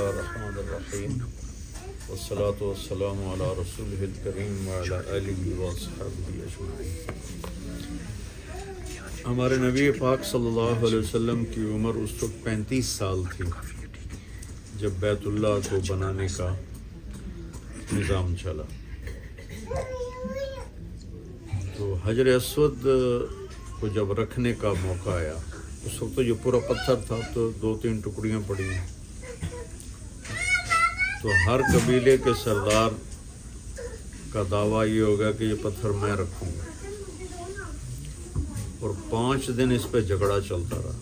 الله الرحمن الرحيم والصلاة والسلام على رسوله الكريم وعلى آله وصحبه أجمعين۔ ہمارے نبی پاک صلی اللہ علیہ وسلم کی عمر اس وقت 35 سال تھی جب بیت اللہ کو بنانے کا نظام چلا۔ تو حجر اسود کو جب رکھنے کا موقع آیا، اس وقت تو یہ پورا پتھر تھا، تو 2-3 ٹکڑیاں پڑی ہیں۔ تو ہر قبیلے کے سردار کا دعویٰ یہ ہوگا کہ یہ پتھر میں رکھوں گا، اور 5 دن اس پہ جھگڑا چلتا رہا،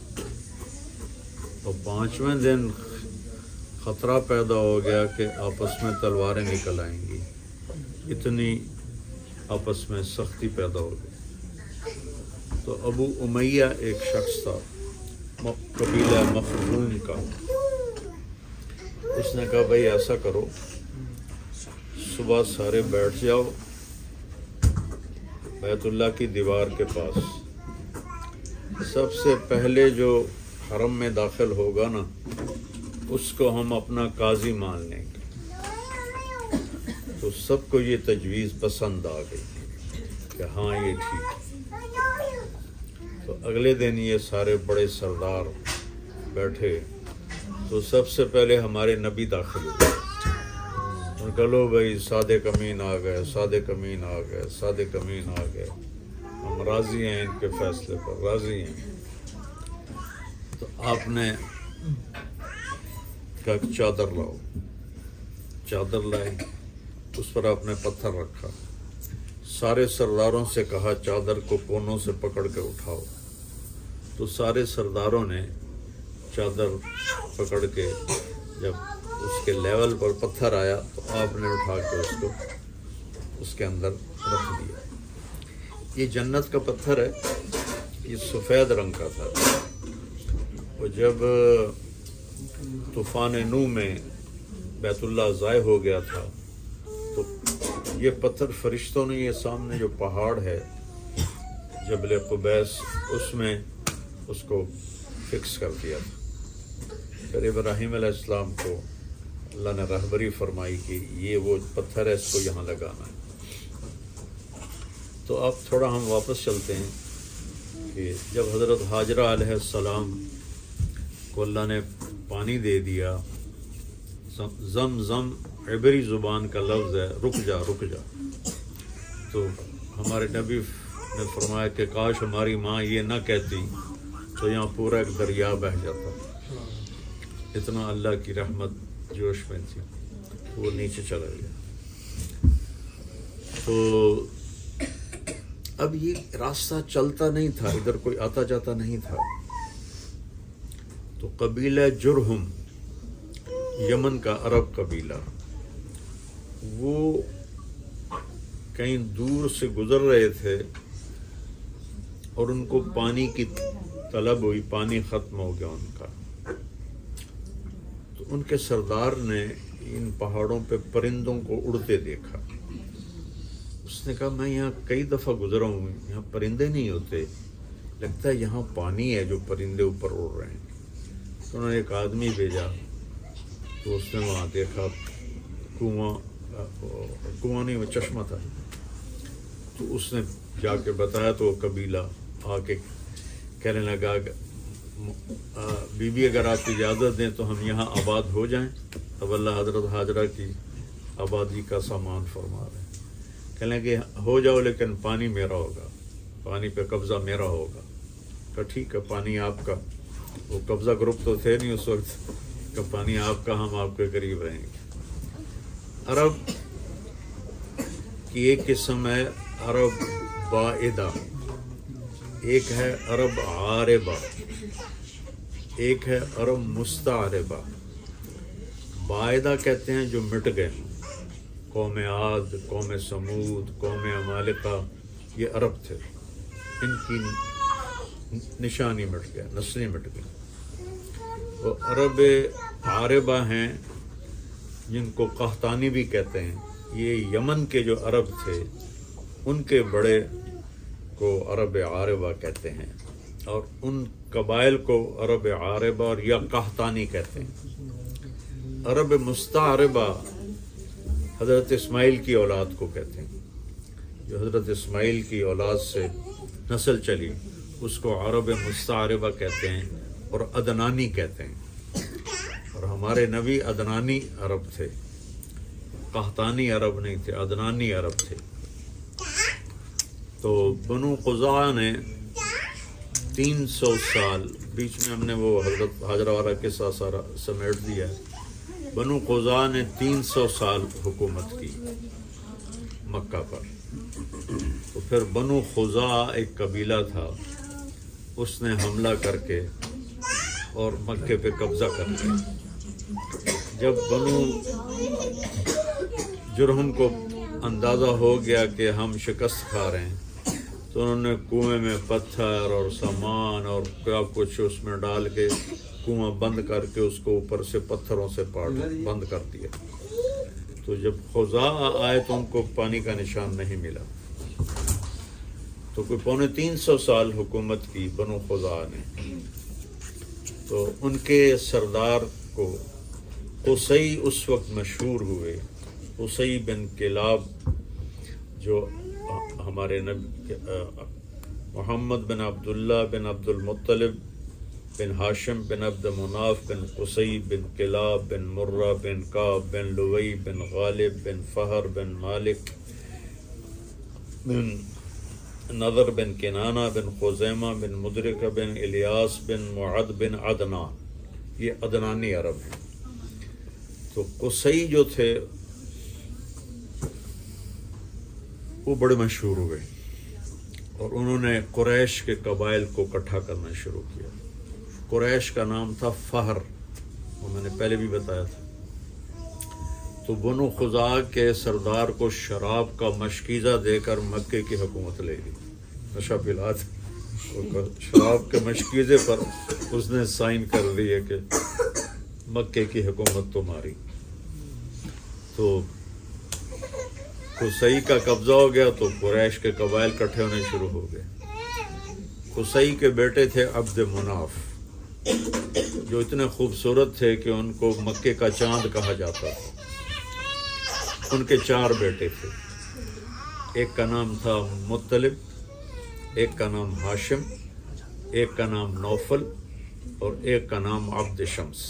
اور 5ویں دن خطرہ پیدا ہو گیا کہ آپس میں تلواریں نکل آئیں گی، اتنی آپس میں سختی پیدا ہو گئی۔ تو ابو امیہ ایک شخص تھا قبیلہ مخزوم کا، اس نے کہا بھائی ایسا کرو، صبح سارے بیٹھ جاؤ بیت اللہ کی دیوار کے پاس، سب سے پہلے جو حرم میں داخل ہوگا نا اس کو ہم اپنا قاضی مان لیں گے۔ تو سب کو یہ تجویز پسند آ گئی کہ ہاں یہ ٹھیک ہے۔ تو اگلے دن یہ سارے بڑے سردار بیٹھے، تو سب سے پہلے ہمارے نبی داخل ہوئے۔ ان کا لو بھائی صادق امین آ گئے، صادق امین آ گئے، صادق امین آ گئے، ہم راضی ہیں ان کے فیصلے پر، راضی ہیں۔ تو آپ نے کہا کہ چادر لاؤ، چادر لائے، اس پر آپ نے پتھر رکھا، سارے سرداروں سے کہا چادر کو کونوں سے پکڑ کے اٹھاؤ۔ تو سارے سرداروں نے چادر پکڑ کے جب اس کے لیول پر پتھر آیا تو آپ نے اٹھا کے اس کو اس کے اندر رکھ دیا۔ یہ جنت کا پتھر ہے، یہ سفید رنگ کا تھا۔ وہ جب طوفان نوح میں بیت اللہ ضائع ہو گیا تھا تو یہ پتھر فرشتوں نے یہ سامنے جو پہاڑ ہے جبل قبیس، اس میں اس کو فکس کر دیا تھا۔ پھر ابراہیم علیہ السلام کو اللہ نے رہبری فرمائی کہ یہ وہ پتھر ہے، اس کو یہاں لگانا ہے۔ تو اب تھوڑا ہم واپس چلتے ہیں کہ جب حضرت ہاجرہ علیہ السلام کو اللہ نے پانی دے دیا، زم زم عبری زبان کا لفظ ہے، رک جا رک جا، تو ہمارے نبی نے فرمایا کہ کاش ہماری ماں یہ نہ کہتی تو یہاں پورا ایک دریا بہہ جاتا، اتنا اللہ کی رحمت جوش میں تھی، وہ نیچے چلا گیا۔ تو اب یہ راستہ چلتا نہیں تھا، ادھر کوئی آتا جاتا نہیں تھا۔ تو قبیلہ جرہم، یمن کا عرب قبیلہ، وہ کہیں دور سے گزر رہے تھے اور ان کو پانی کی طلب ہوئی، پانی ختم ہو گیا ان کا۔ تو ان کے سردار نے ان پہاڑوں پہ پرندوں کو اڑتے دیکھا۔ اس نے کہا میں یہاں کئی دفعہ گزرا ہوں، یہاں پرندے نہیں ہوتے، لگتا ہے یہاں پانی ہے جو پرندے اوپر اڑ رہے ہیں۔ تو انہوں نے ایک آدمی بھیجا، تو اس نے وہاں دیکھا کنواں نہیں، وہ چشمہ تھا۔ تو اس نے جا کے بتایا تو وہ قبیلہ آ کے کہنے لگا بی بی اگر آپ اجازت دیں تو ہم یہاں آباد ہو جائیں۔ اب اللہ حضرت ہاجرہ کی آبادی کا سامان فرما رہے ہیں، کہنے لگے ہو جاؤ لیکن پانی میرا ہوگا، پانی پہ قبضہ میرا ہوگا۔ کہ ٹھیک ہے، پانی آپ کا، وہ قبضہ گروپ تو تھے نہیں اس وقت کہ پانی آپ کا، ہم آپ کے قریب رہیں گے۔ عرب کی ایک قسم ہے عرب بائدہ، ایک ہے عرب عاربہ، ایک ہے عرب مستعربہ۔ بائدہ کہتے ہیں جو مٹ گئے، قوم عاد، قوم سمود، قوم عمالقہ، یہ عرب تھے، ان کی نشانی مٹ گیا، نسلیں مٹ گئی۔ وہ عرب عاربہ ہیں جن کو قحطانی بھی کہتے ہیں، یہ یمن کے جو عرب تھے ان کے بڑے کو عرب عاربہ کہتے ہیں، اور ان قبائل کو عرب عاربہ اور یا قحطانی کہتے ہیں۔ عرب مستعربہ حضرت اسماعیل کی اولاد کو کہتے ہیں، جو حضرت اسماعیل کی اولاد سے نسل چلی اس کو عرب مستعربہ کہتے ہیں اور عدنانی کہتے ہیں۔ اور ہمارے نبی عدنانی عرب تھے، قحطانی عرب نہیں تھے، عدنانی عرب تھے۔ تو بنو قزاع نے 300 سال، بیچ میں ہم نے وہ حضرت حاجرہ والا قصہ سارا سمیٹ دیا ہے۔ بنو قزاع نے 300 سال حکومت کی مکہ پر۔ تو پھر بنو خزاع ایک قبیلہ تھا، اس نے حملہ کر کے اور مکے پہ قبضہ کر لیا۔ جب بنو جرہم کو اندازہ ہو گیا کہ ہم شکست کھا رہے ہیں، تو انہوں نے کنویں میں پتھر اور سامان اور کیا کچھ اس میں ڈال کے کنواں بند کر کے اس کو اوپر سے پتھروں سے بند کر دیا۔ تو جب خزاع آئے تو ان کو پانی کا نشان نہیں ملا۔ تو کوئی 350 سال حکومت کی بنو خزاع نے۔ تو ان کے سردار کو قصی اس وقت مشہور ہوئے، قصی بن کلاب، جو ہمارے نبی محمد بن عبداللہ بن عبد المطلب بن ہاشم بن عبد مناف بن قصی بن کلاب بن مرہ بن کعب بن لوی بن غالب بن فہر بن مالک بن نضر بن کنانہ بن خزیمہ بن مدرکہ بن الیاس بن معد بن عدنان، یہ عدنانی عرب ہیں۔ تو قصی جو تھے وہ بڑے مشہور ہوئے اور انہوں نے قریش کے قبائل کو اکٹھا کرنا شروع کیا۔ قریش کا نام تھا فہر، وہ میں نے پہلے بھی بتایا تھا۔ تو بنو خزاع کے سردار کو شراب کا مشکیزہ دے کر مکے کی حکومت لے لی، نشہ پلا تھا، شراب کے مشکیزے پر اس نے سائن کر دیے کہ مکے کی حکومت تمہاری۔ تو قصی کا قبضہ ہو گیا تو قریش کے قبائل اکٹھے ہونے شروع ہو گئے۔ قصی کے بیٹے تھے عبد مناف، جو اتنے خوبصورت تھے کہ ان کو مکے کا چاند کہا جاتا تھا۔ ان کے 4 بیٹے تھے، ایک کا نام تھا مطلب، ایک کا نام ہاشم، ایک کا نام نوفل اور ایک کا نام عبد شمس۔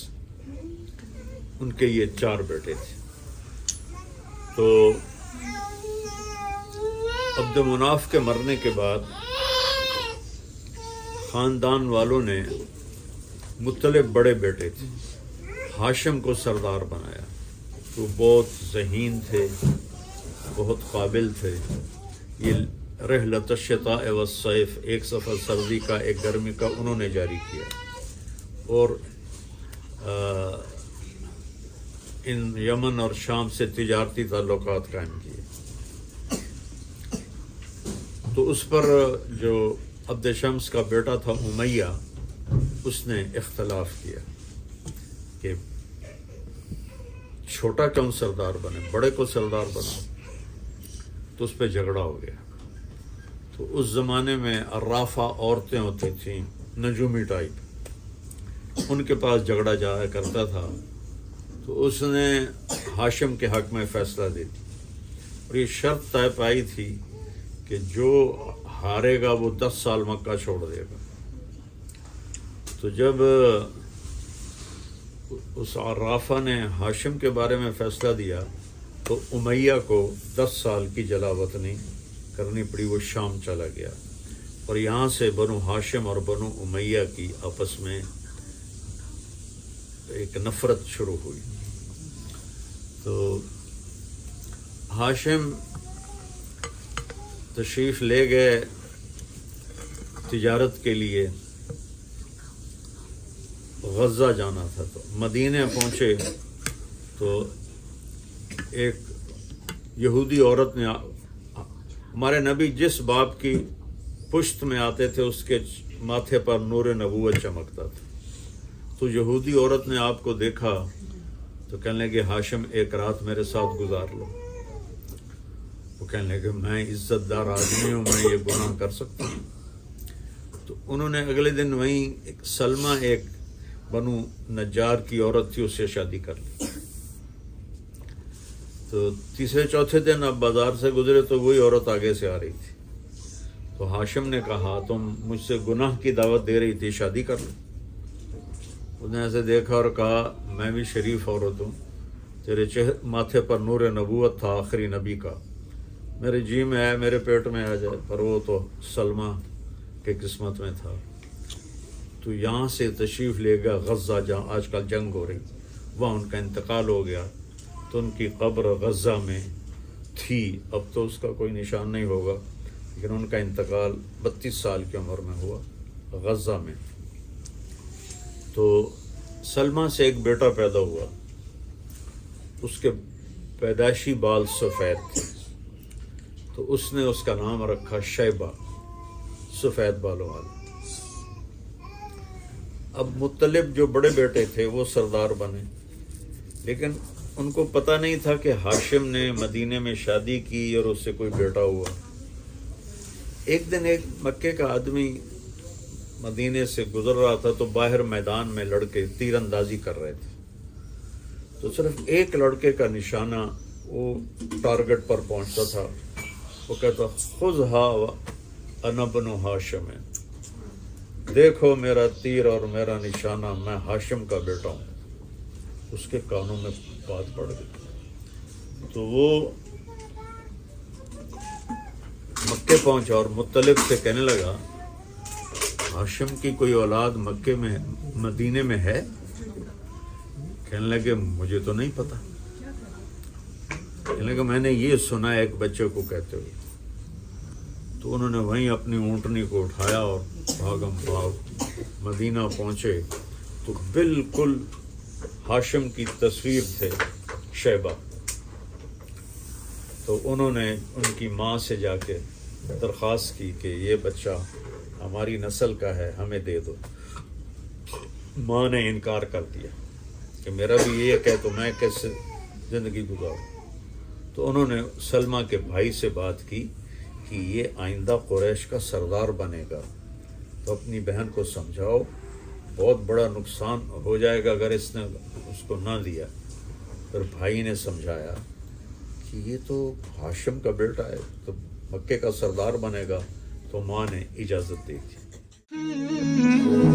ان کے یہ 4 بیٹے تھے۔ تو عبد مناف کے مرنے کے بعد خاندان والوں نے، مطلب بڑے بیٹے تھے، ہاشم کو سردار بنایا۔ تو بہت ذہین تھے، بہت قابل تھے۔ یہ رحلۃ الشتاء والصیف، ایک سفر سردی کا ایک گرمی کا انہوں نے جاری کیا اور ان یمن اور شام سے تجارتی تعلقات قائم کیے۔ تو اس پر جو عبد شمس کا بیٹا تھا امیہ، اس نے اختلاف کیا کہ چھوٹا کیوں سردار بنے، بڑے کو سردار بنا۔ تو اس پہ جھگڑا ہو گیا۔ تو اس زمانے میں عرافہ عورتیں ہوتی تھیں، نجومی ٹائپ، ان کے پاس جھگڑا جایا کرتا تھا۔ تو اس نے ہاشم کے حق میں فیصلہ دے دی اور یہ شرط طے پائی تھی کہ جو ہارے گا وہ 10 سال مکہ چھوڑ دے گا۔ تو جب اس عرافہ نے ہاشم کے بارے میں فیصلہ دیا تو امیہ کو 10 سال کی جلا وطنی کرنی پڑی، وہ شام چلا گیا اور یہاں سے بنو ہاشم اور بنو امیہ کی آپس میں ایک نفرت شروع ہوئی۔ تو ہاشم تشریف لے گئے تجارت کے لیے، غزہ جانا تھا۔ تو مدینے پہنچے تو ایک یہودی عورت نے، ہمارے نبی جس باپ کی پشت میں آتے تھے اس کے ماتھے پر نور نبوت چمکتا تھا۔ تو یہودی عورت نے آپ کو دیکھا تو کہنے لگے ہاشم ایک رات میرے ساتھ گزار لو۔ وہ کہنے لگے میں عزت دار آدمی ہوں، میں یہ گناہ کر سکتا ہوں؟ تو انہوں نے اگلے دن وہیں سلمہ ایک بنو نجار کی عورت تھی، اس سے شادی کر لی۔ تو تیسرے چوتھے دن اب بازار سے گزرے تو وہی عورت آگے سے آ رہی تھی. تو ہاشم نے کہا تم مجھ سے گناہ کی دعوت دے رہی تھی، شادی کر لو. اس نے ایسے دیکھا اور کہا میں بھی شریف عورت ہوں، تیرے ماتھے پر نور نبوت تھا آخری نبی کا، میرے جی میں آئے میرے پیٹ میں آ جائے، پر وہ تو سلمہ کے قسمت میں تھا. تو یہاں سے تشریف لے گا غزہ جہاں آج کل جنگ ہو رہی، وہاں ان کا انتقال ہو گیا. تو ان کی قبر غزہ میں تھی، اب تو اس کا کوئی نشان نہیں ہوگا، لیکن ان کا انتقال 32 سال کی عمر میں ہوا غزہ میں. تو سلمہ سے ایک بیٹا پیدا ہوا، اس کے پیدائشی بال سفید تھے، تو اس نے اس کا نام رکھا شیبہ، سفید بالوں والا. اب مطلب جو بڑے بیٹے تھے وہ سردار بنے، لیکن ان کو پتہ نہیں تھا کہ ہاشم نے مدینے میں شادی کی اور اس سے کوئی بیٹا ہوا. ایک دن ایک مکے کا آدمی مدینے سے گزر رہا تھا تو باہر میدان میں لڑکے تیر اندازی کر رہے تھے. تو صرف ایک لڑکے کا نشانہ وہ ٹارگٹ پر پہنچتا تھا. وہ کہتا خذھا انا بن ہاشم، دیکھو میرا تیر اور میرا نشانہ، میں ہاشم کا بیٹا ہوں. اس کے کانوں میں بات پڑ گئی تو وہ مکے پہنچا اور مطلب سے کہنے لگا ہاشم کی کوئی اولاد مکے میں مدینے میں ہے؟ کہنے لگے مجھے تو نہیں پتا. کہنے لگا میں نے یہ سنا ایک بچے کو کہتے ہوئے. تو انہوں نے وہیں اپنی اونٹنی کو اٹھایا اور بھاگم بھاگ مدینہ پہنچے تو بالکل ہاشم کی تصویر تھے شیبہ. تو انہوں نے ان کی ماں سے جا کے درخواست کی کہ یہ بچہ ہماری نسل کا ہے، ہمیں دے دو. ماں نے انکار کر دیا کہ میرا بھی یہ کہ تو میں کیسے زندگی گزاروں. تو انہوں نے سلمہ کے بھائی سے بات کی کہ یہ آئندہ قریش کا سردار بنے گا، تو اپنی بہن کو سمجھاؤ، بہت بڑا نقصان ہو جائے گا اگر اس نے اس کو نہ دیا. پھر بھائی نے سمجھایا کہ یہ تو ہاشم کا بیٹا ہے، تو مکے کا سردار بنے گا. تو ماں نے اجازت دی تھی.